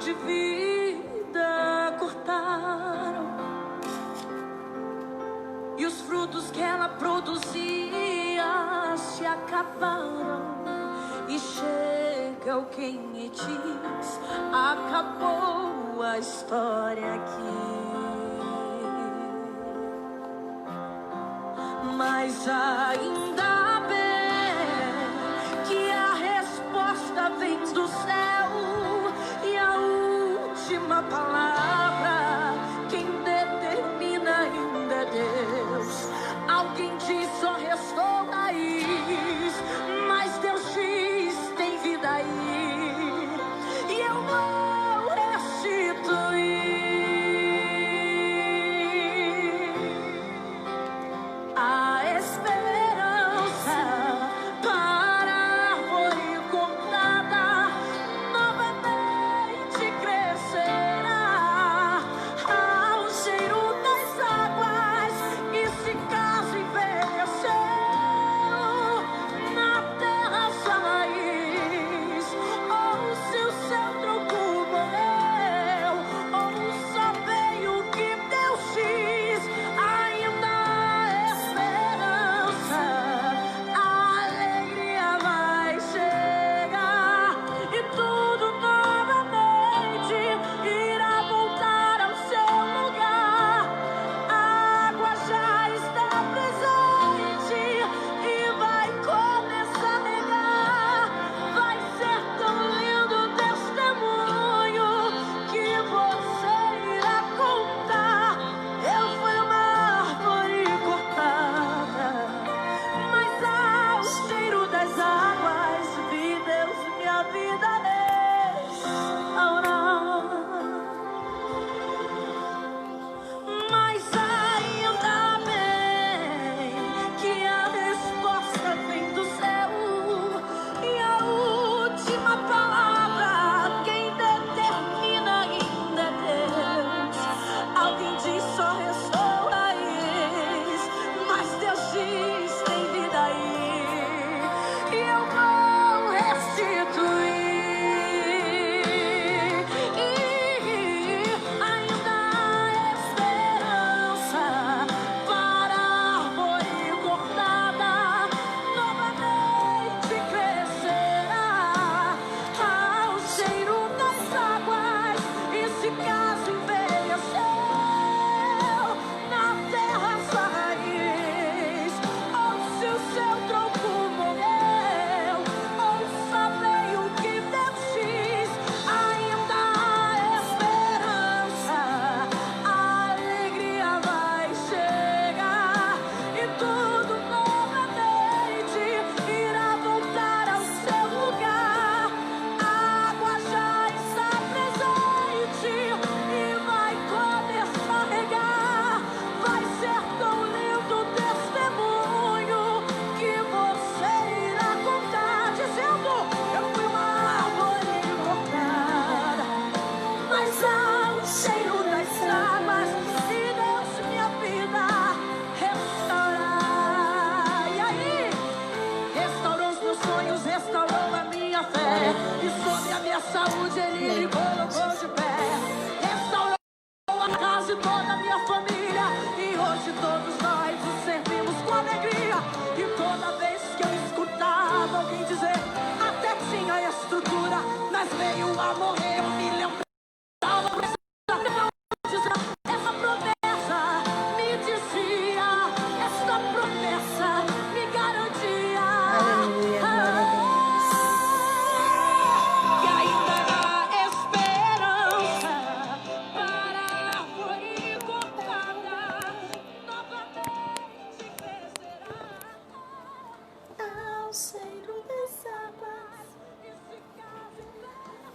de vida cortaram, e os frutos que ela produzia se acabaram. E chega alguém e diz: acabou a história aqui. Mas ainda bem que a resposta vem do céu, e a última palavra quem determina ainda é Deus. Alguém diz: só restou raiz, mas Deus diz: tem vida aí, e eu vou restituir a esperança para a árvore cortada. Novamente crescerá ao cheiro das águas, e se caso envelheceu na terra sua raiz, ou se o seu tronco morreu, ou só veio o que Deus diz, ainda há esperança, a alegria vai chegar, e tudo novamente irá voltar ao seu lugar. A água já está presente e vai começar a regar. Vai ser tão lindo o testemunho que você irá contar. Eu fui uma árvore cortada, mas ao cheiro das águas vi Deus minha vida restaurar. Mas ainda bem que a resposta vem do céu, e a última palavra quem determina ainda é Deus. Alguém diz: só restou raiz, mas Deus diz: tem vida aí, e eu vou restituir. Ainda há esperança para a árvore cortada. Novamente crescerá ao cheiro das águas, e se caso envelheceu na terra sua raiz, ou se o seu tronco morreu, ou só veio o que Deus diz, ainda há esperança, a alegria vai chegar, e tudo novamente irá voltar ao seu lugar. A água já está presente e vai começar a regar. Vai ser tão lindo o testemunho que você irá contar, dizendo: eu fui uma árvore cortada, mas ao cheiro das águas, e Deus minha vida restaurar. E aí, restaurou os meus sonhos, restaurou a minha fé, e sobre a minha saúde Ele me colocou de pé. Restaurou a casa e toda a minha família, e hoje todos nós o servimos com alegria. E toda vez que eu escutava alguém dizer: até tinha estrutura, mas veio a morrer, eu me lembrava. Essa promessa me dizia, esta promessa me garantia. Aleluia, glória a Deus. Que ainda há esperança para a árvore cortada. Novamente crescerá ao cheiro das águas, e se caso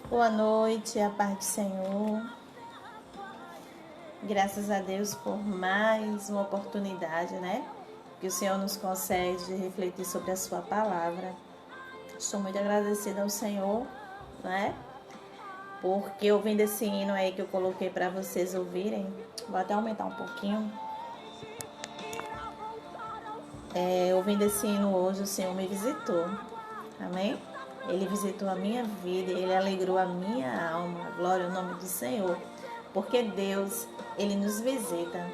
Boa noite, a paz do Senhor. Graças a Deus por mais uma oportunidade, né? Que o Senhor nos concede de refletir sobre a sua palavra. Estou muito agradecida ao Senhor, né? Porque ouvindo esse hino aí que eu coloquei para vocês ouvirem, vou até aumentar um pouquinho. Ouvindo esse hino hoje, o Senhor me visitou. Amém? Ele visitou a minha vida, Ele alegrou a minha alma. Glória ao nome do Senhor. Porque Deus, Ele nos visita.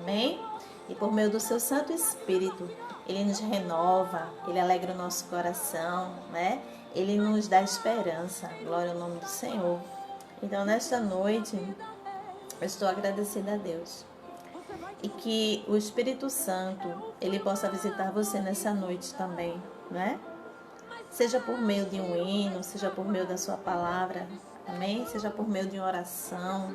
Amém? E por meio do seu Santo Espírito, Ele nos renova, Ele alegra o nosso coração, né? Ele nos dá esperança. Glória ao nome do Senhor. Então, nesta noite, eu estou agradecida a Deus. E que o Espírito Santo, Ele possa visitar você nessa noite também, né? Seja por meio de um hino, seja por meio da sua palavra, amém? Seja por meio de uma oração.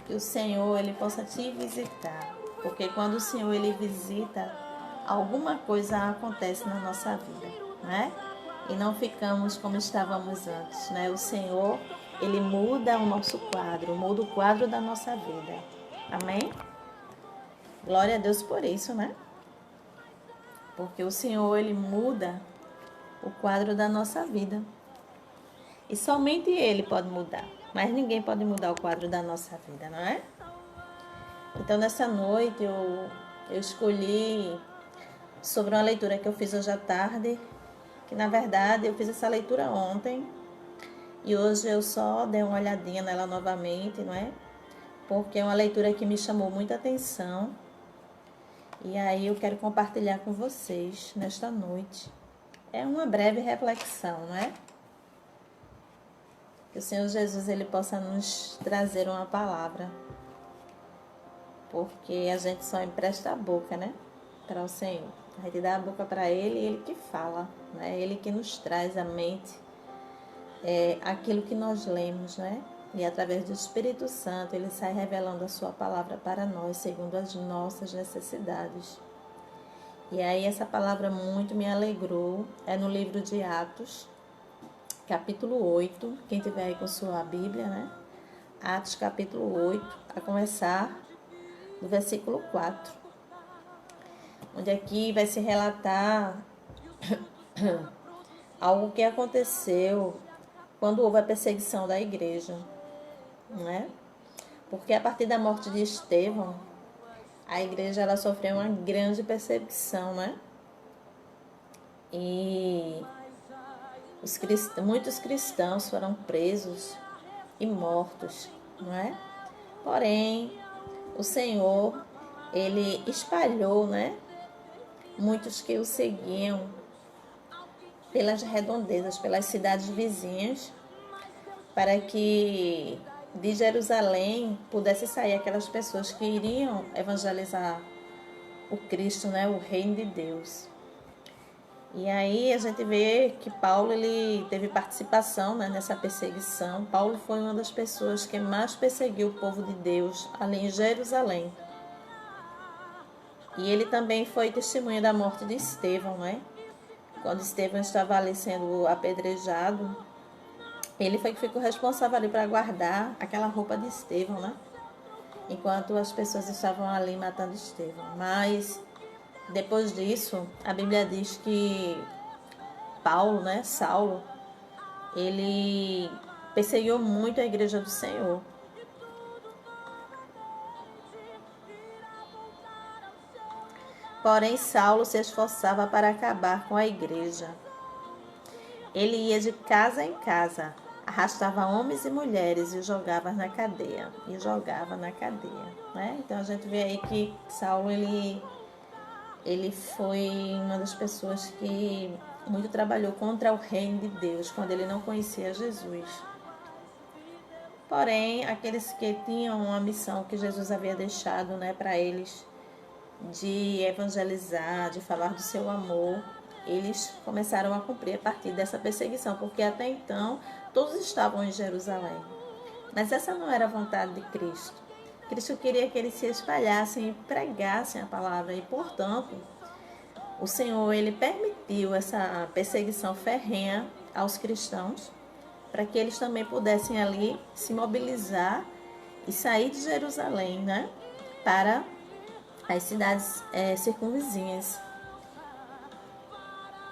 Que o Senhor, Ele possa te visitar. Porque quando o Senhor, Ele visita, alguma coisa acontece na nossa vida, né? E não ficamos como estávamos antes, né? O Senhor, Ele muda o nosso quadro, muda o quadro da nossa vida. Amém? Glória a Deus por isso, né? Porque o Senhor, Ele muda o quadro da nossa vida. E somente Ele pode mudar. Mas ninguém pode mudar o quadro da nossa vida, não é? Então, nessa noite, eu escolhi sobre uma leitura que eu fiz hoje à tarde, que na verdade eu fiz essa leitura ontem, e hoje eu só dei uma olhadinha nela novamente, não é? Porque é uma leitura que me chamou muita atenção, e aí eu quero compartilhar com vocês nesta noite. É uma breve reflexão, não é? Que o Senhor Jesus, Ele possa nos trazer uma palavra, porque a gente só empresta a boca, né? Para o Senhor. A gente dá a boca para Ele e Ele que fala, né? Ele que nos traz à mente aquilo que nós lemos, né? E através do Espírito Santo, Ele sai revelando a sua palavra para nós, segundo as nossas necessidades. E aí essa palavra muito me alegrou. É no livro de Atos, capítulo 8. Quem tiver aí com sua Bíblia, né? Atos, capítulo 8, a começar do versículo 4. Onde aqui vai se relatar algo que aconteceu quando houve a perseguição da igreja, né? Porque a partir da morte de Estevão, a igreja ela sofreu uma grande perseguição, né? E muitos cristãos foram presos e mortos, não é? Porém, o Senhor, Ele espalhou, né? Muitos que o seguiam pelas redondezas, pelas cidades vizinhas, para que de Jerusalém pudesse sair aquelas pessoas que iriam evangelizar o Cristo, né, o reino de Deus. E aí a gente vê que Paulo ele teve participação, né, nessa perseguição. Paulo foi uma das pessoas que mais perseguiu o povo de Deus ali em Jerusalém. E ele também foi testemunha da morte de Estevão, né? Quando Estevão estava ali sendo apedrejado, ele foi que ficou responsável ali para guardar aquela roupa de Estevão, né? Enquanto as pessoas estavam ali matando Estevão. Mas depois disso, a Bíblia diz que Paulo, né, Saulo, ele perseguiu muito a igreja do Senhor. Porém, Saulo se esforçava para acabar com a igreja. Ele ia de casa em casa, arrastava homens e mulheres e os jogava na cadeia. Né? Então a gente vê aí que Saulo ele foi uma das pessoas que muito trabalhou contra o reino de Deus, quando ele não conhecia Jesus. Porém, aqueles que tinham uma missão que Jesus havia deixado, né, para eles, de evangelizar, de falar do seu amor, eles começaram a cumprir a partir dessa perseguição, porque até então todos estavam em Jerusalém. Mas essa não era a vontade de Cristo. Cristo queria que eles se espalhassem e pregassem a palavra, e portanto, o Senhor ele permitiu essa perseguição ferrenha aos cristãos, para que eles também pudessem ali se mobilizar e sair de Jerusalém, né, para as cidades circunvizinhas.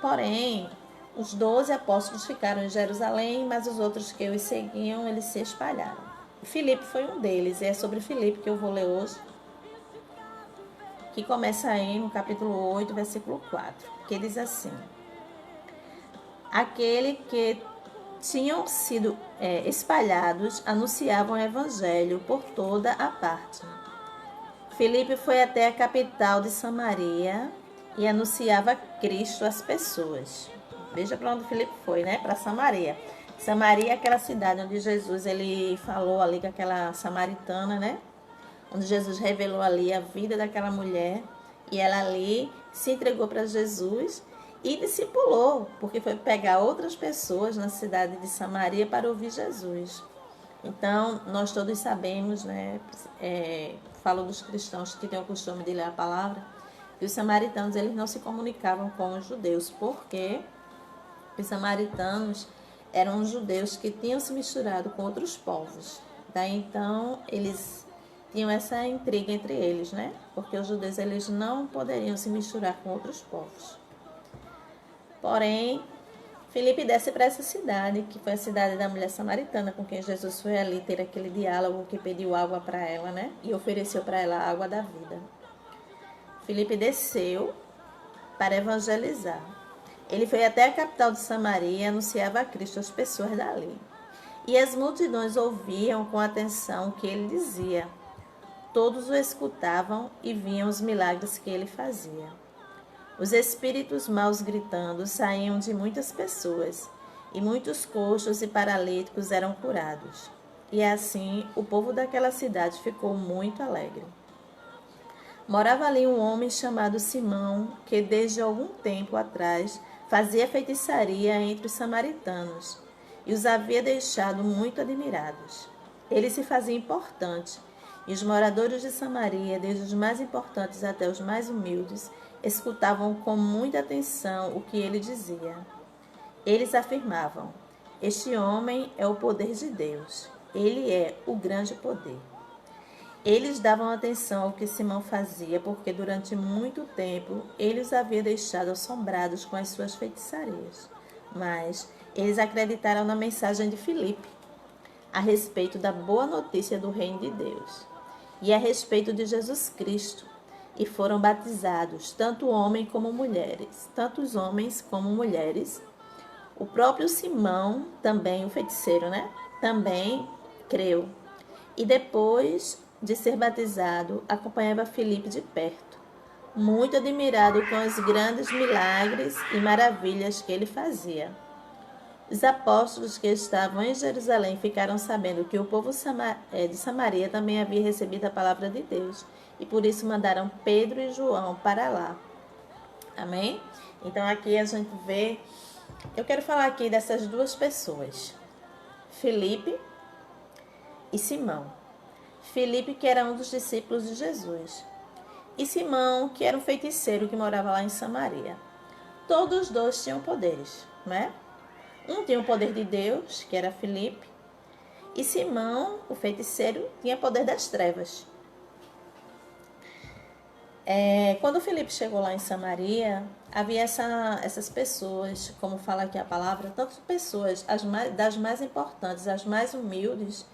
Porém, os 12 apóstolos ficaram em Jerusalém, mas os outros que os seguiam, eles se espalharam. Filipe foi um deles, e é sobre Filipe que eu vou ler hoje, que começa aí no capítulo 8, versículo 4, que diz assim: aquele que tinham sido espalhados anunciavam o evangelho por toda a parte. Filipe foi até a capital de Samaria e anunciava Cristo às pessoas. Veja para onde Filipe foi, né? Para Samaria. Samaria é aquela cidade onde Jesus ele falou ali com aquela samaritana, né? Onde Jesus revelou ali a vida daquela mulher e ela ali se entregou para Jesus e discipulou, porque foi pegar outras pessoas na cidade de Samaria para ouvir Jesus. Então, nós todos sabemos, né? Falo dos cristãos que têm o costume de ler a palavra, que os samaritanos eles não se comunicavam com os judeus, porque os samaritanos eram judeus que tinham se misturado com outros povos. Daí então eles tinham essa intriga entre eles, né? Porque os judeus eles não poderiam se misturar com outros povos. Porém, Filipe desce para essa cidade, que foi a cidade da mulher samaritana, com quem Jesus foi ali ter aquele diálogo, que pediu água para ela, né? E ofereceu para ela a água da vida. Filipe desceu para evangelizar. Ele foi até a capital de Samaria e anunciava a Cristo às pessoas dali. E as multidões ouviam com atenção o que ele dizia. Todos o escutavam e viam os milagres que ele fazia. Os espíritos maus gritando saíam de muitas pessoas, e muitos coxos e paralíticos eram curados. E assim o povo daquela cidade ficou muito alegre. Morava ali um homem chamado Simão, que desde algum tempo atrás fazia feitiçaria entre os samaritanos, e os havia deixado muito admirados. Ele se fazia importante, e os moradores de Samaria, desde os mais importantes até os mais humildes, escutavam com muita atenção o que ele dizia. Eles afirmavam: este homem é o poder de Deus, ele é o grande poder. Eles davam atenção ao que Simão fazia, porque durante muito tempo ele os havia deixado assombrados com as suas feitiçarias. Mas eles acreditaram na mensagem de Filipe a respeito da boa notícia do reino de Deus e a respeito de Jesus Cristo, e foram batizados, tanto homens como mulheres, tanto os homens como mulheres. O próprio Simão, também o feiticeiro, né? Também creu. E depois de ser batizado, acompanhava Filipe de perto, muito admirado com os grandes milagres e maravilhas que ele fazia. Os apóstolos que estavam em Jerusalém ficaram sabendo que o povo de Samaria também havia recebido a palavra de Deus, e por isso mandaram Pedro e João para lá. Amém? Então aqui a gente vê, eu quero falar aqui dessas duas pessoas, Filipe e Simão. Filipe, que era um dos discípulos de Jesus, e Simão, que era um feiticeiro que morava lá em Samaria. Todos os dois tinham poderes, né? Um tinha o poder de Deus, que era Filipe, e Simão, o feiticeiro, tinha o poder das trevas. Quando Filipe chegou lá em Samaria, havia essas pessoas, como fala aqui a palavra, tantas pessoas, das mais importantes, as mais humildes,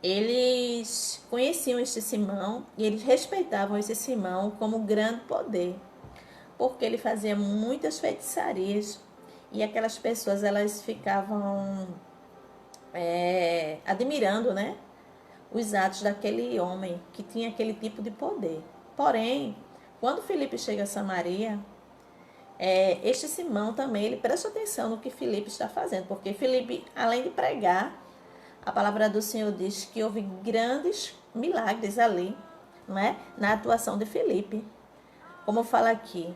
eles conheciam este Simão e eles respeitavam esse Simão como grande poder, porque ele fazia muitas feitiçarias e aquelas pessoas elas ficavam admirando, né, os atos daquele homem que tinha aquele tipo de poder. Porém, quando Filipe chega a Samaria, este Simão também ele presta atenção no que Filipe está fazendo, porque Filipe, além de pregar, a palavra do Senhor diz que houve grandes milagres ali, né, na atuação de Filipe. Como fala aqui,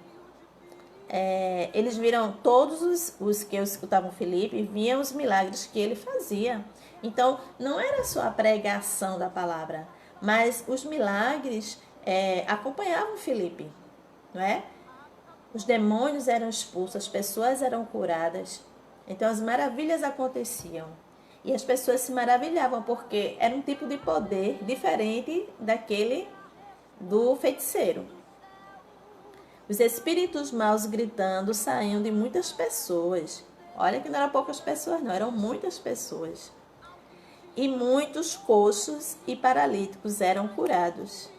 eles viram todos os que escutavam Filipe, viam os milagres que ele fazia. Então, não era só a pregação da palavra, mas os milagres acompanhavam Filipe, não é? Os demônios eram expulsos, as pessoas eram curadas. Então, as maravilhas aconteciam. E as pessoas se maravilhavam, porque era um tipo de poder diferente daquele do feiticeiro. Os espíritos maus gritando saíam de muitas pessoas. Olha que não eram poucas pessoas, não, eram muitas pessoas. E muitos coxos e paralíticos eram curados.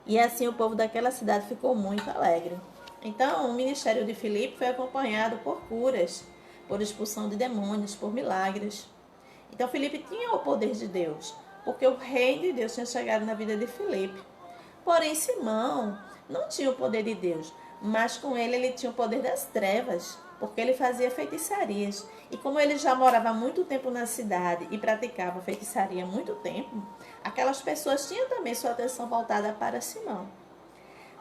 E assim o povo daquela cidade ficou muito alegre. Então, o ministério de Filipe foi acompanhado por curas, por expulsão de demônios, por milagres. Então Filipe tinha o poder de Deus, porque o reino de Deus tinha chegado na vida de Filipe. Porém, Simão não tinha o poder de Deus, mas com ele tinha o poder das trevas, porque ele fazia feitiçarias. E como ele já morava muito tempo na cidade e praticava feitiçaria há muito tempo, aquelas pessoas tinham também sua atenção voltada para Simão.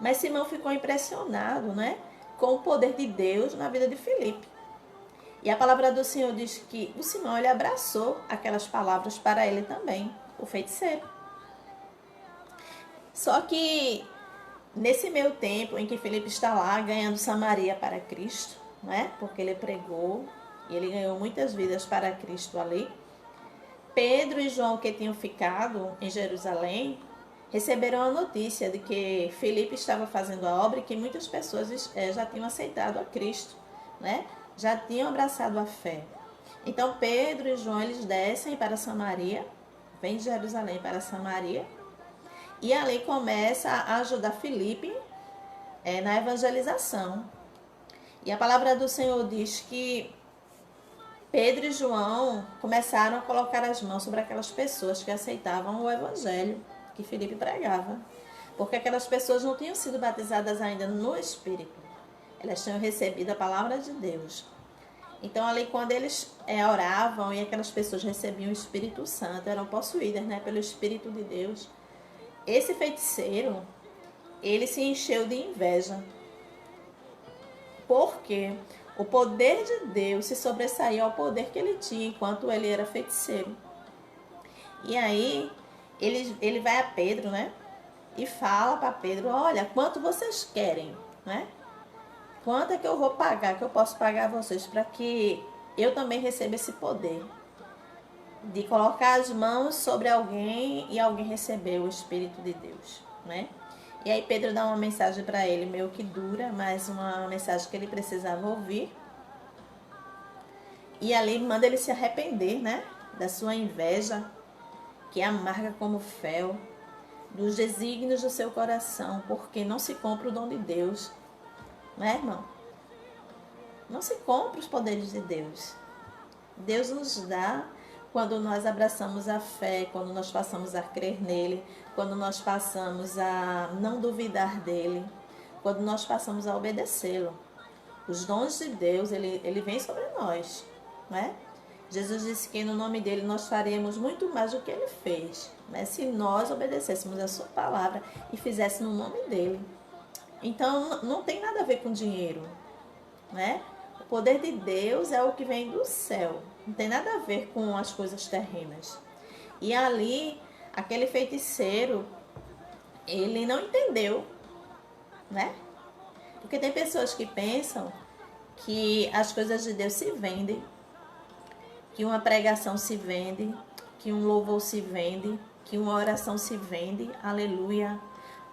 Mas Simão ficou impressionado, né, com o poder de Deus na vida de Filipe. E a palavra do Senhor diz que o Simão ele abraçou aquelas palavras para ele também, o feiticeiro. Só que nesse meio tempo em que Filipe está lá ganhando Samaria para Cristo, né, porque ele pregou e ele ganhou muitas vidas para Cristo ali, Pedro e João, que tinham ficado em Jerusalém, receberam a notícia de que Filipe estava fazendo a obra e que muitas pessoas já tinham aceitado a Cristo, né? Já tinham abraçado a fé. Então Pedro e João eles descem para Samaria, vêm de Jerusalém para Samaria, e ali começa a ajudar Filipe na evangelização. E a palavra do Senhor diz que Pedro e João começaram a colocar as mãos sobre aquelas pessoas que aceitavam o evangelho que Filipe pregava. Porque aquelas pessoas não tinham sido batizadas ainda no Espírito. Elas tinham recebido a palavra de Deus. Então, ali, quando eles oravam e aquelas pessoas recebiam o Espírito Santo, eram possuídas, né, pelo Espírito de Deus, esse feiticeiro, ele se encheu de inveja. Porque o poder de Deus se sobressaía ao poder que ele tinha enquanto ele era feiticeiro. E aí, ele vai a Pedro, né? E fala para Pedro, olha, quanto vocês querem, né? Quanto é que eu vou pagar, que eu posso pagar a vocês para que eu também receba esse poder de colocar as mãos sobre alguém e alguém receber o Espírito de Deus, né? E aí Pedro dá uma mensagem para ele, meio que dura, mas uma mensagem que ele precisava ouvir. E ali manda ele se arrepender, né? Da sua inveja, que é amarga como fel, dos desígnios do seu coração, porque não se compra o dom de Deus, né, irmão? Não se compra os poderes de Deus. Deus nos dá quando nós abraçamos a fé, quando nós passamos a crer nele, quando nós passamos a não duvidar dele, quando nós passamos a obedecê-lo. Os dons de Deus, ele vem sobre nós, né? Jesus disse que no nome dele nós faremos muito mais do que ele fez, né? Se nós obedecêssemos a sua palavra e fizéssemos no nome dele. Então, não tem nada a ver com dinheiro, né? O poder de Deus é o que vem do céu. Não tem nada a ver com as coisas terrenas. E ali, aquele feiticeiro, ele não entendeu, né? Porque tem pessoas que pensam que as coisas de Deus se vendem, que uma pregação se vende, que um louvor se vende, que uma oração se vende, aleluia.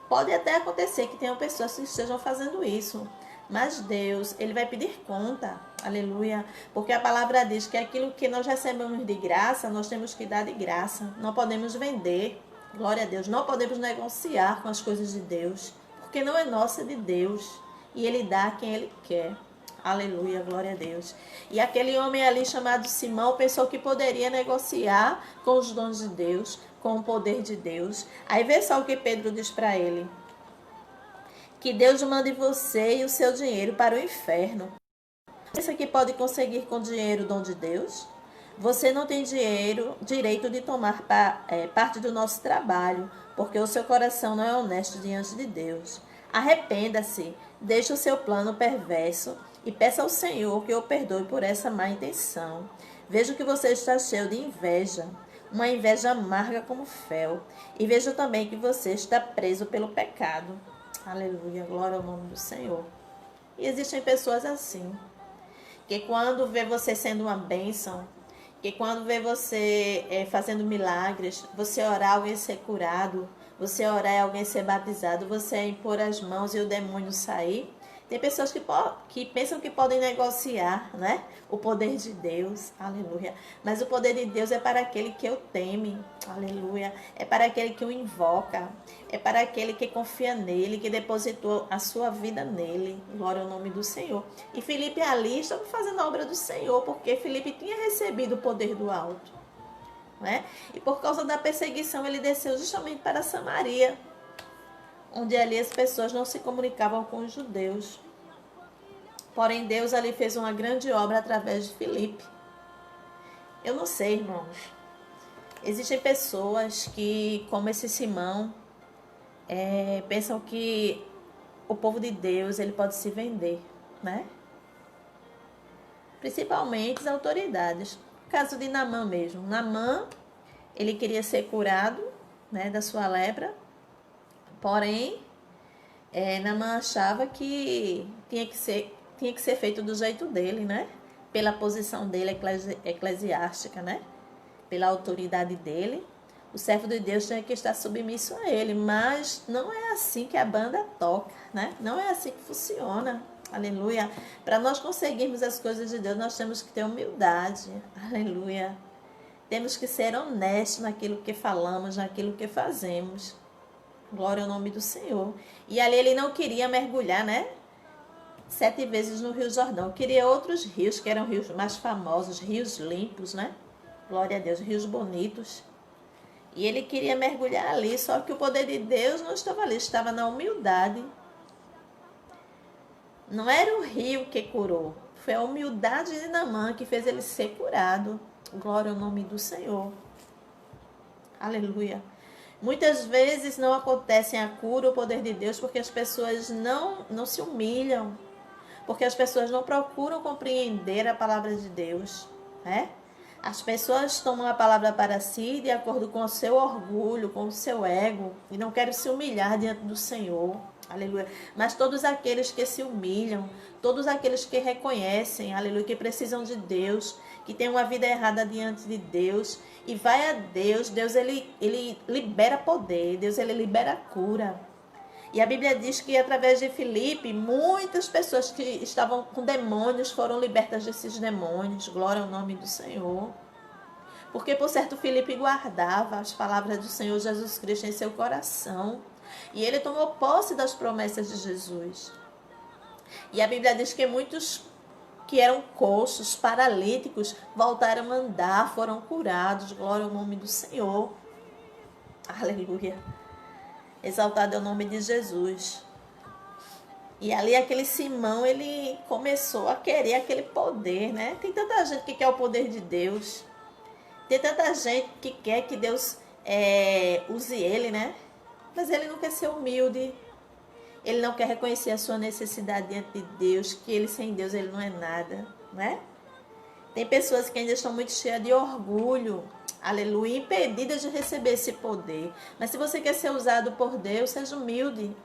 Pode até acontecer que tenham pessoas que estejam fazendo isso, mas Deus, ele vai pedir conta, aleluia, porque a palavra diz que aquilo que nós recebemos de graça, nós temos que dar de graça, não podemos vender, glória a Deus, não podemos negociar com as coisas de Deus, porque não é nossa, é de Deus, e ele dá a quem ele quer. Aleluia, glória a Deus. E aquele homem ali chamado Simão pensou que poderia negociar com os dons de Deus, com o poder de Deus. Aí vê só o que Pedro diz para ele. Que Deus mande você e o seu dinheiro para o inferno. Pensa que pode conseguir com dinheiro o dom de Deus? Você não tem direito de tomar parte do nosso trabalho, porque o seu coração não é honesto diante de Deus. Arrependa-se, deixe o seu plano perverso e peça ao Senhor que o perdoe por essa má intenção. Vejo que você está cheio de inveja, uma inveja amarga como fel. E vejo também que você está preso pelo pecado. Aleluia, glória ao nome do Senhor. E existem pessoas assim, que quando vê você sendo uma bênção, que quando vê você fazendo milagres, você orar alguém ser curado, você orar alguém ser batizado, você impor as mãos e o demônio sair, Tem pessoas que pensam que podem negociar, né? O poder de Deus, aleluia. Mas o poder de Deus é para aquele que o teme, aleluia. É para aquele que o invoca, é para aquele que confia nele, que depositou a sua vida nele. Glória ao nome do Senhor. E Filipe ali estava fazendo a obra do Senhor, porque Filipe tinha recebido o poder do alto, né? E por causa da perseguição ele desceu justamente para Samaria, onde ali as pessoas não se comunicavam com os judeus. Porém, Deus ali fez uma grande obra através de Filipe. Eu não sei, irmãos. Existem pessoas que, como esse Simão, pensam que o povo de Deus ele pode se vender, né? Principalmente as autoridades. No caso de Naamã mesmo. Naamã, ele queria ser curado, né, da sua lepra. Porém, Naamã achava que tinha que ser feito do jeito dele, né? Pela posição dele eclesiástica, né? Pela autoridade dele. O servo de Deus tinha que estar submisso a ele. Mas não é assim que a banda toca, né? Não é assim que funciona. Aleluia. Para nós conseguirmos as coisas de Deus, nós temos que ter humildade. Aleluia. Temos que ser honestos naquilo que falamos, naquilo que fazemos. Glória ao nome do Senhor. E ali ele não queria mergulhar, né? 7 vezes no Rio Jordão. Queria outros rios, que eram rios mais famosos, rios limpos, né? Glória a Deus, rios bonitos. E ele queria mergulhar ali, só que o poder de Deus não estava ali, estava na humildade. Não era o rio que curou, foi a humildade de Naamã que fez ele ser curado. Glória ao nome do Senhor. Aleluia. Muitas vezes não acontece a cura, o poder de Deus, porque as pessoas não se humilham, porque as pessoas não procuram compreender a palavra de Deus, né? As pessoas tomam a palavra para si de acordo com o seu orgulho, com o seu ego, e não querem se humilhar diante do Senhor. Aleluia. Mas todos aqueles que se humilham, todos aqueles que reconhecem, aleluia, que precisam de Deus, que têm uma vida errada diante de Deus, e vai a Deus, Deus ele libera poder, Deus ele libera cura. E a Bíblia diz que através de Filipe, muitas pessoas que estavam com demônios foram libertas desses demônios. Glória ao nome do Senhor. Porque, por certo, Filipe guardava as palavras do Senhor Jesus Cristo em seu coração. E ele tomou posse das promessas de Jesus. E a Bíblia diz que muitos que eram coxos, paralíticos, voltaram a andar, foram curados. Glória ao nome do Senhor. Aleluia. Exaltado é o nome de Jesus. E ali aquele Simão, ele começou a querer aquele poder, né? Tem tanta gente que quer o poder de Deus. Tem tanta gente que quer que Deus use ele, né? Mas ele não quer ser humilde. Ele não quer reconhecer a sua necessidade diante de Deus, que ele sem Deus ele não é nada, né? Tem pessoas que ainda estão muito cheias de orgulho, aleluia, impedidas de receber esse poder. Mas se você quer ser usado por Deus, seja humilde.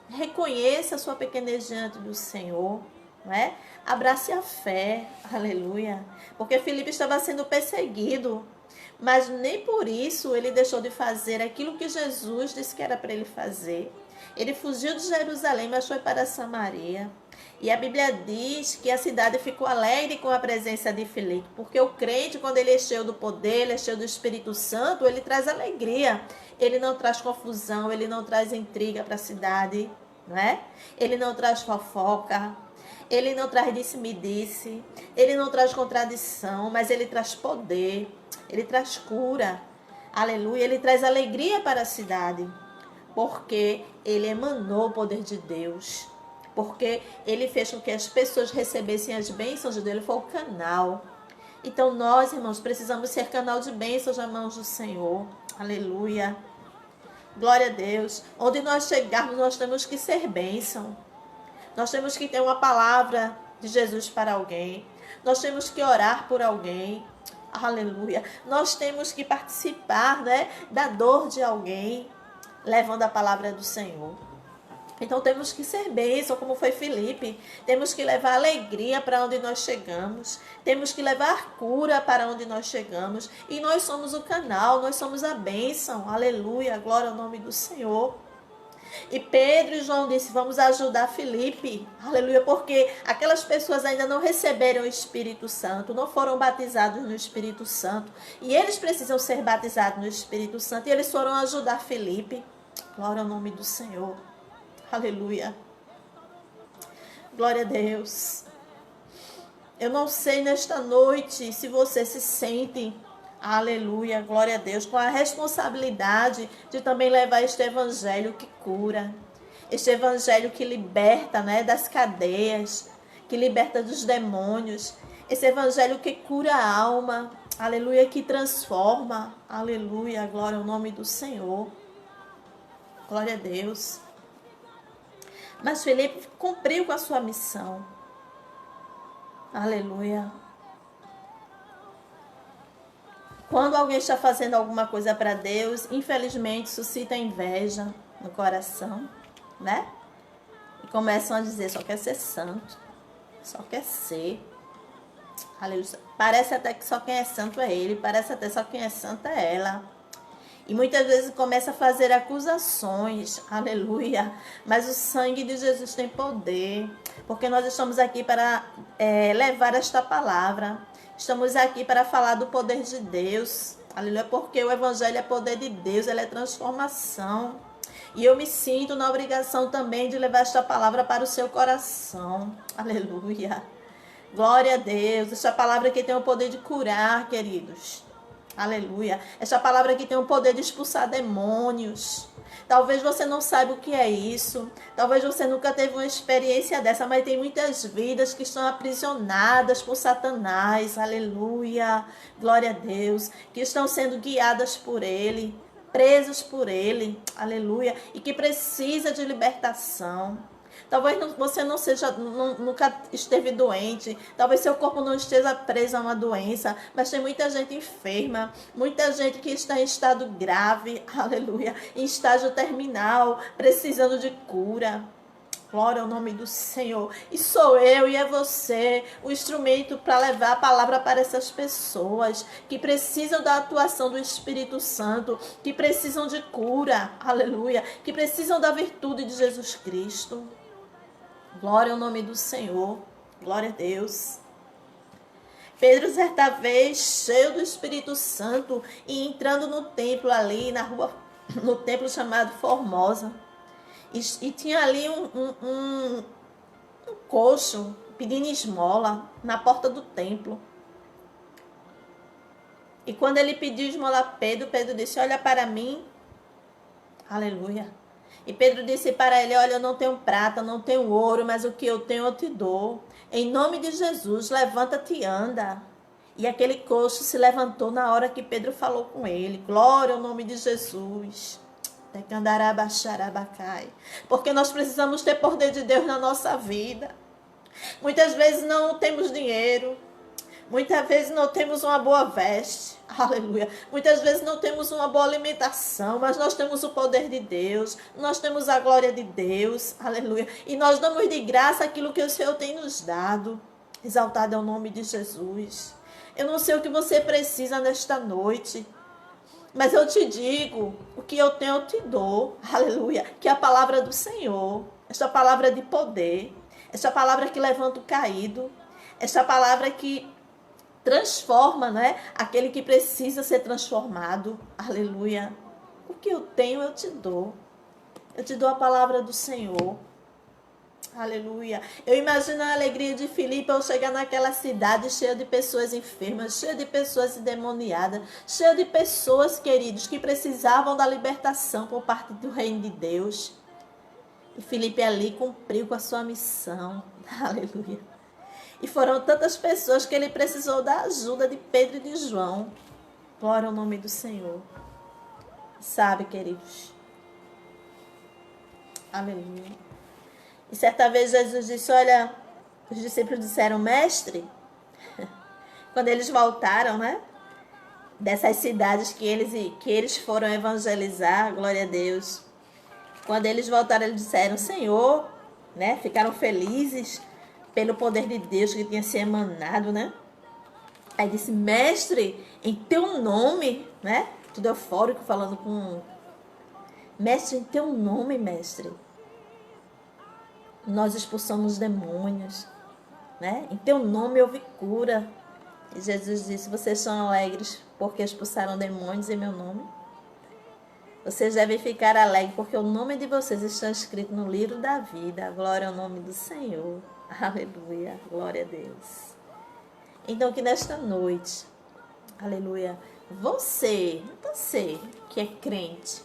Reconheça a sua pequenez diante do Senhor, né? Abrace a fé, aleluia. Porque Filipe estava sendo perseguido, mas nem por isso ele deixou de fazer aquilo que Jesus disse que era para ele fazer. Ele fugiu de Jerusalém, mas foi para Samaria. E a Bíblia diz que a cidade ficou alegre com a presença de Filipe, porque o crente, quando ele é cheio do poder, ele é cheio do Espírito Santo, ele traz alegria. Ele não traz confusão, ele não traz intriga para a cidade, não é? Ele não traz fofoca, ele não traz disse-me-disse, ele não traz contradição, mas ele traz poder, ele traz cura, aleluia, ele traz alegria para a cidade, porque ele emanou o poder de Deus, porque ele fez com que as pessoas recebessem as bênçãos dele, foi o canal. Então nós, irmãos, precisamos ser canal de bênçãos nas mãos do Senhor. Aleluia. Glória a Deus. Onde nós chegarmos, nós temos que ser bênção. Nós temos que ter uma palavra de Jesus para alguém. Nós temos que orar por alguém. Aleluia. Nós temos que participar, né, da dor de alguém, levando a palavra do Senhor. Então temos que ser bênção, como foi Filipe. Temos que levar alegria para onde nós chegamos. Temos que levar cura para onde nós chegamos. E nós somos o canal, nós somos a bênção. Aleluia, glória ao nome do Senhor. E Pedro e João disse, vamos ajudar Filipe, aleluia, porque aquelas pessoas ainda não receberam o Espírito Santo, não foram batizados no Espírito Santo, e eles precisam ser batizados no Espírito Santo, e eles foram ajudar Filipe. Glória ao nome do Senhor, aleluia, glória a Deus. Eu não sei nesta noite se você se sente, aleluia, glória a Deus, com a responsabilidade de também levar este evangelho que cura, este evangelho que liberta, né, das cadeias, que liberta dos demônios, esse evangelho que cura a alma, aleluia, que transforma, aleluia, glória ao nome do Senhor, glória a Deus. Mas Filipe cumpriu com a sua missão, aleluia. Quando alguém está fazendo alguma coisa para Deus, infelizmente suscita inveja no coração, né? E começam a dizer, só quer ser santo, só quer ser. Aleluia. Parece até que só quem é santo é ele, parece até só quem é santa é ela. E muitas vezes começa a fazer acusações, aleluia. Mas o sangue de Jesus tem poder, porque nós estamos aqui para levar esta palavra. Estamos aqui para falar do poder de Deus, aleluia, porque o evangelho é poder de Deus, ele é transformação. E eu me sinto na obrigação também de levar esta palavra para o seu coração, aleluia. Glória a Deus, esta palavra aqui tem o poder de curar, queridos, aleluia. Esta palavra aqui tem o poder de expulsar demônios. Talvez você não saiba o que é isso. Talvez você nunca teve uma experiência dessa. Mas tem muitas vidas que estão aprisionadas por Satanás. Aleluia. Glória a Deus. Que estão sendo guiadas por ele. Presas por ele. Aleluia. E que precisa de libertação. Talvez você nunca esteve doente, talvez seu corpo não esteja preso a uma doença, mas tem muita gente enferma, muita gente que está em estado grave, aleluia, em estágio terminal, precisando de cura. Glória ao nome do Senhor. E sou eu e é você o instrumento para levar a palavra para essas pessoas que precisam da atuação do Espírito Santo, que precisam de cura, aleluia, que precisam da virtude de Jesus Cristo. Glória ao nome do Senhor, glória a Deus. Pedro, certa vez, cheio do Espírito Santo, e entrando no templo ali, na rua, no templo chamado Formosa, e tinha ali um coxo pedindo esmola na porta do templo. E quando ele pediu esmola a Pedro, Pedro disse, olha para mim, aleluia. E Pedro disse para ele, olha, eu não tenho prata, não tenho ouro, mas o que eu tenho eu te dou. Em nome de Jesus, levanta-te e anda. E aquele coxo se levantou na hora que Pedro falou com ele. Glória ao nome de Jesus. Porque nós precisamos ter poder de Deus na nossa vida. Muitas vezes não temos dinheiro. Muitas vezes não temos uma boa veste, aleluia. Muitas vezes não temos uma boa alimentação, mas nós temos o poder de Deus, nós temos a glória de Deus, aleluia. E nós damos de graça aquilo que o Senhor tem nos dado. Exaltado é o nome de Jesus. Eu não sei o que você precisa nesta noite, mas eu te digo, o que eu tenho eu te dou, aleluia. Que é a palavra do Senhor, esta palavra de poder, esta palavra que levanta o caído, esta palavra que transforma, né? Aquele que precisa ser transformado. Aleluia. O que eu tenho, eu te dou. Eu te dou a palavra do Senhor. Aleluia. Eu imagino a alegria de Filipe ao chegar naquela cidade cheia de pessoas enfermas, cheia de pessoas endemoniadas, cheia de pessoas, queridos, que precisavam da libertação por parte do reino de Deus. E Filipe ali cumpriu com a sua missão. Aleluia. E foram tantas pessoas que ele precisou da ajuda de Pedro e de João. Glória ao nome do Senhor. Sabe, queridos? Aleluia. E certa vez Jesus disse, olha, os discípulos disseram, mestre, quando eles voltaram, né? Dessas cidades que eles foram evangelizar, glória a Deus. Quando eles voltaram, eles disseram, Senhor, né? Ficaram felizes pelo poder de Deus que tinha se emanado, né? Aí disse, mestre, em teu nome, né? Tudo eufórico, falando com Mestre, em teu nome, mestre, nós expulsamos demônios, né? Em teu nome houve cura. E Jesus disse, vocês são alegres porque expulsaram demônios em meu nome? Vocês devem ficar alegres porque o nome de vocês está escrito no livro da vida. Glória ao nome do Senhor. Aleluia. Glória a Deus. Então que nesta noite, aleluia, você que é crente,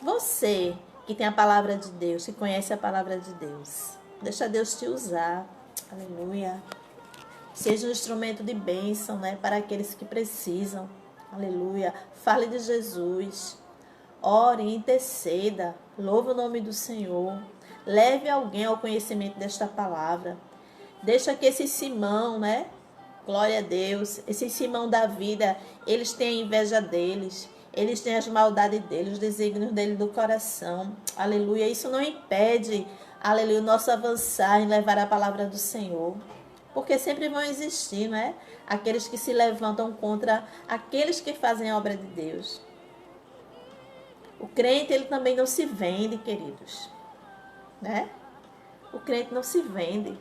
você que tem a palavra de Deus, que conhece a palavra de Deus, deixa Deus te usar. Aleluia. Seja um instrumento de bênção, né, para aqueles que precisam. Aleluia. Fale de Jesus. Ore, interceda. Louve o nome do Senhor. Leve alguém ao conhecimento desta palavra. Deixa que esse Simão, né? Glória a Deus. Esse Simão da vida, eles têm a inveja deles. Eles têm as maldades deles, os desígnios dele do coração. Aleluia. Isso não impede, aleluia, o nosso avançar em levar a palavra do Senhor. Porque sempre vão existir, né? Aqueles que se levantam contra aqueles que fazem a obra de Deus. O crente, ele também não se vende, queridos. Né? O crente não se vende.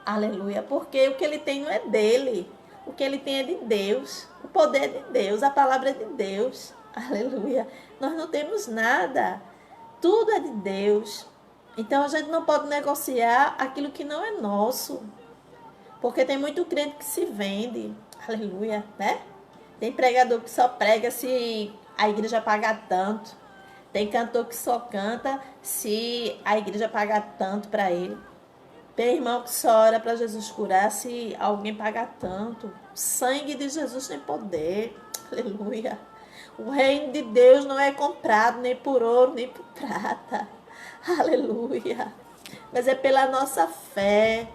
Aleluia. Porque o que ele tem não é dele. O que ele tem é de Deus. O poder é de Deus. A palavra é de Deus. Aleluia. Nós não temos nada. Tudo é de Deus. Então a gente não pode negociar aquilo que não é nosso. Porque tem muito crente que se vende. Aleluia. Né? Tem pregador que só prega se a igreja pagar tanto. Tem cantor que só canta se a igreja pagar tanto para ele. Tem irmão que só ora para Jesus curar se alguém pagar tanto. O sangue de Jesus tem poder. Aleluia. O reino de Deus não é comprado nem por ouro, nem por prata. Aleluia. Mas é pela nossa fé,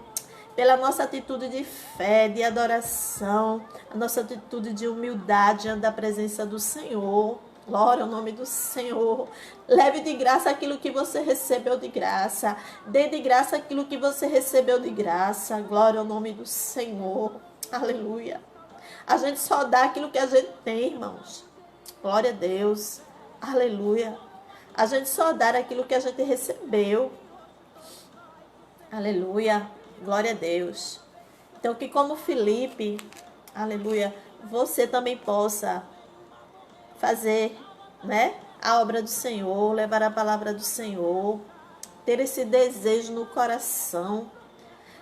pela nossa atitude de fé, de adoração, a nossa atitude de humildade diante da presença do Senhor. Glória ao nome do Senhor. Leve de graça aquilo que você recebeu de graça. Dê de graça aquilo que você recebeu de graça. Glória ao nome do Senhor. Aleluia. A gente só dá aquilo que a gente tem, irmãos. Glória a Deus. Aleluia. A gente só dá aquilo que a gente recebeu. Aleluia. Glória a Deus. Então que como Filipe, aleluia, você também possa fazer, né, a obra do Senhor, levar a palavra do Senhor, ter esse desejo no coração.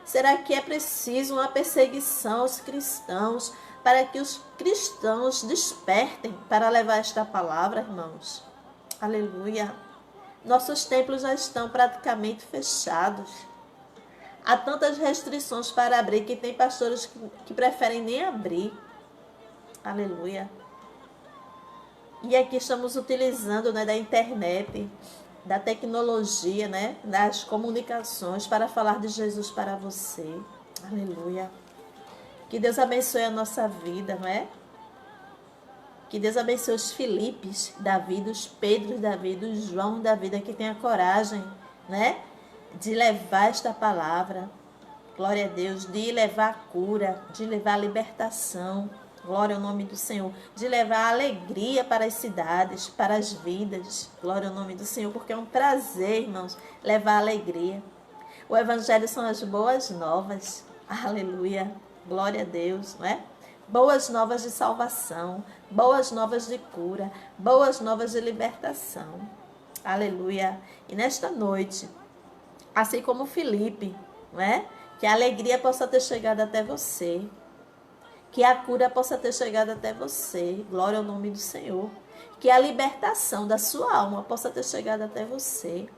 Será que é preciso uma perseguição aos cristãos para que os cristãos despertem para levar esta palavra, irmãos? Aleluia. Nossos templos já estão praticamente fechados. Há tantas restrições para abrir que tem pastores que preferem nem abrir. Aleluia. E aqui estamos utilizando, né, da internet, da tecnologia, né, das comunicações para falar de Jesus para você. Aleluia. Que Deus abençoe a nossa vida, não é? Que Deus abençoe os Filipes da vida, os Pedros da vida, os João da vida, que tenha coragem, né, de levar esta palavra. Glória a Deus, de levar a cura, de levar a libertação. Glória ao nome do Senhor. De levar a alegria para as cidades, para as vidas. Glória ao nome do Senhor, porque é um prazer, irmãos, levar a alegria. O Evangelho são as boas novas. Aleluia. Glória a Deus, não é? Boas novas de salvação, boas novas de cura, boas novas de libertação. Aleluia. E nesta noite, assim como Filipe, não é? Que a alegria possa ter chegado até você. Que a cura possa ter chegado até você. Glória ao nome do Senhor. Que a libertação da sua alma possa ter chegado até você.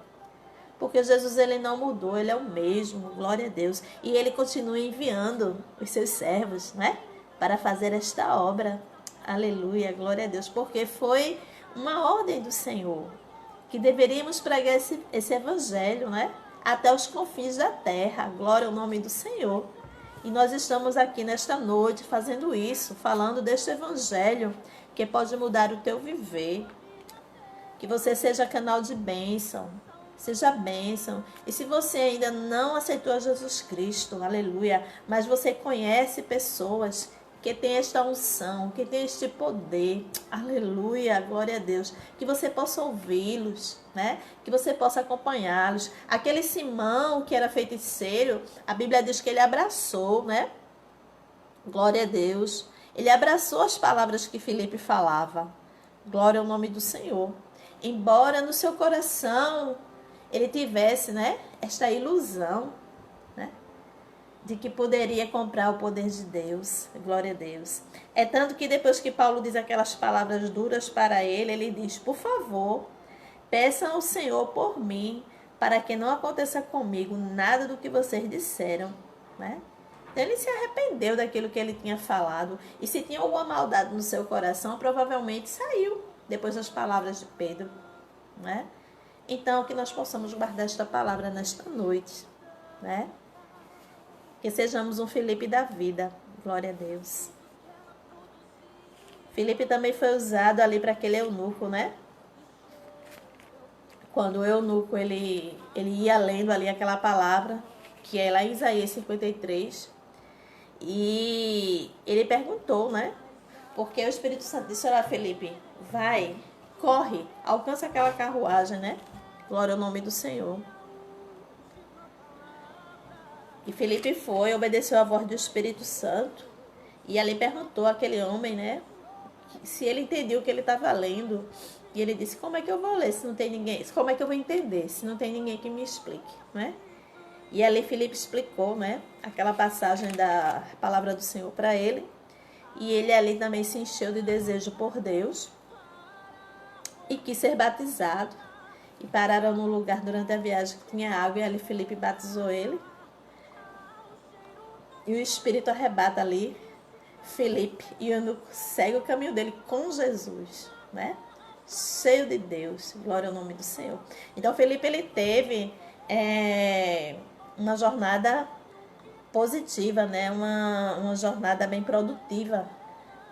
Porque Jesus, ele não mudou, ele é o mesmo. Glória a Deus. E ele continua enviando os seus servos, né, para fazer esta obra. Aleluia, glória a Deus. Porque foi uma ordem do Senhor. Que deveríamos pregar esse evangelho, né, até os confins da terra. Glória ao nome do Senhor. E nós estamos aqui nesta noite fazendo isso, falando deste evangelho que pode mudar o teu viver. Que você seja canal de bênção, seja bênção. E se você ainda não aceitou Jesus Cristo, aleluia, mas você conhece pessoas que tem esta unção, que tem este poder. Aleluia, glória a Deus. Que você possa ouvi-los, né? Que você possa acompanhá-los. Aquele Simão que era feiticeiro, a Bíblia diz que ele abraçou, né? Glória a Deus. Ele abraçou as palavras que Filipe falava. Glória ao nome do Senhor. Embora no seu coração ele tivesse, né, esta ilusão, né, de que poderia comprar o poder de Deus. Glória a Deus. É tanto que depois que Paulo diz aquelas palavras duras para ele, ele diz: por favor, peçam ao Senhor por mim, para que não aconteça comigo nada do que vocês disseram, né? Então, ele se arrependeu daquilo que ele tinha falado. E se tinha alguma maldade no seu coração, provavelmente saiu depois das palavras de Pedro, né? Então, que nós possamos guardar esta palavra nesta noite, né? Que sejamos um Filipe da vida. Glória a Deus. Filipe também foi usado ali para aquele eunuco, né? Quando o eunuco, ele ia lendo ali aquela palavra, que é lá em Isaías 53, e ele perguntou, né? Porque o Espírito Santo disse: olha, Filipe, vai, corre, alcança aquela carruagem, né? Glória ao nome do Senhor. E Filipe foi, obedeceu a voz do Espírito Santo, e ali perguntou àquele homem, né, se ele entendia o que ele estava lendo. E ele disse: como é que eu vou ler se não tem ninguém? Como é que eu vou entender se não tem ninguém que me explique, né? E ali Filipe explicou, né, aquela passagem da palavra do Senhor para ele. E ele ali também se encheu de desejo por Deus e quis ser batizado. E pararam no lugar durante a viagem que tinha água, e ali Filipe batizou ele. E o Espírito arrebata ali Filipe, e o segue o caminho dele com Jesus, né? Cheio de Deus, glória ao nome do Senhor. Então Filipe, ele teve uma jornada positiva, né? Uma jornada bem produtiva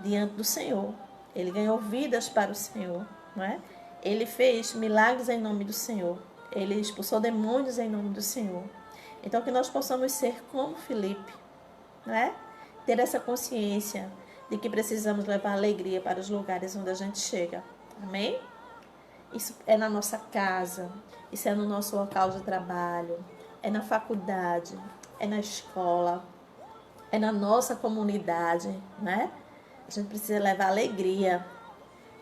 diante do Senhor. Ele ganhou vidas para o Senhor, né? Ele fez milagres em nome do Senhor. Ele expulsou demônios em nome do Senhor. Então que nós possamos ser como Filipe, né? Ter essa consciência de que precisamos levar alegria para os lugares onde a gente chega. Amém? Isso é na nossa casa, isso é no nosso local de trabalho, é na faculdade, é na escola, é na nossa comunidade, né? A gente precisa levar alegria,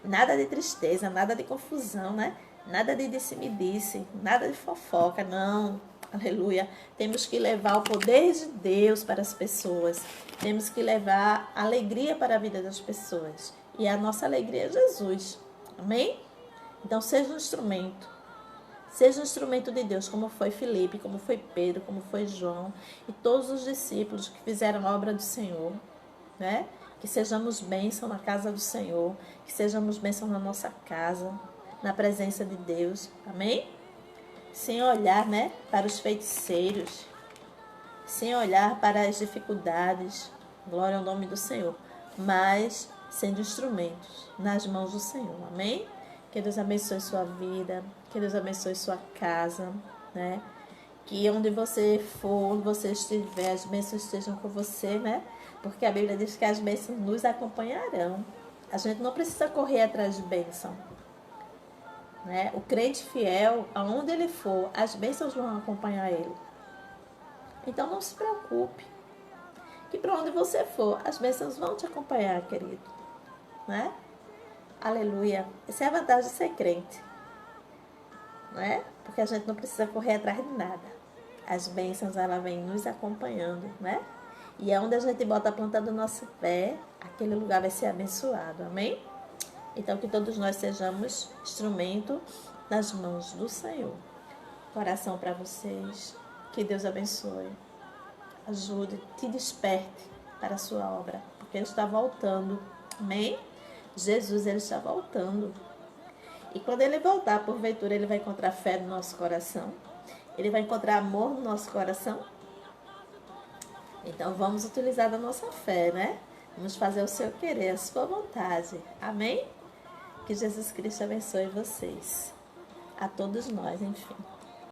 nada de tristeza, nada de confusão, né? Nada de disse-me-disse, nada de fofoca, não. Aleluia. Temos que levar o poder de Deus para as pessoas. Temos que levar alegria para a vida das pessoas. E a nossa alegria é Jesus. Amém? Então seja um instrumento. Seja um instrumento de Deus, como foi Filipe, como foi Pedro, como foi João e todos os discípulos que fizeram a obra do Senhor, né? Que sejamos bênção na casa do Senhor, que sejamos bênção na nossa casa, na presença de Deus. Amém? Sem olhar, né, para os feiticeiros, sem olhar para as dificuldades, glória ao nome do Senhor, mas sendo instrumentos nas mãos do Senhor. Amém? Que Deus abençoe sua vida, que Deus abençoe sua casa, né? Que onde você for, onde você estiver, as bênçãos estejam com você, né? Porque a Bíblia diz que as bênçãos nos acompanharão. A gente não precisa correr atrás de bênção, né? O crente fiel, aonde ele for, as bênçãos vão acompanhar ele. Então não se preocupe, que para onde você for, as bênçãos vão te acompanhar, querido, né? Aleluia. Essa é a vantagem de ser crente, né? Porque a gente não precisa correr atrás de nada. As bênçãos, ela vem nos acompanhando, né? E é onde a gente bota a planta do nosso pé, aquele lugar vai ser abençoado, amém? Então, que todos nós sejamos instrumento nas mãos do Senhor. Coração para vocês. Que Deus abençoe. Ajude, te desperte para a sua obra, porque Ele está voltando, amém? Jesus, Ele está voltando. E quando Ele voltar, porventura, Ele vai encontrar fé no nosso coração. Ele vai encontrar amor no nosso coração. Então, vamos utilizar da nossa fé, né? Vamos fazer o seu querer, a sua vontade. Amém? Que Jesus Cristo abençoe vocês. A todos nós, enfim.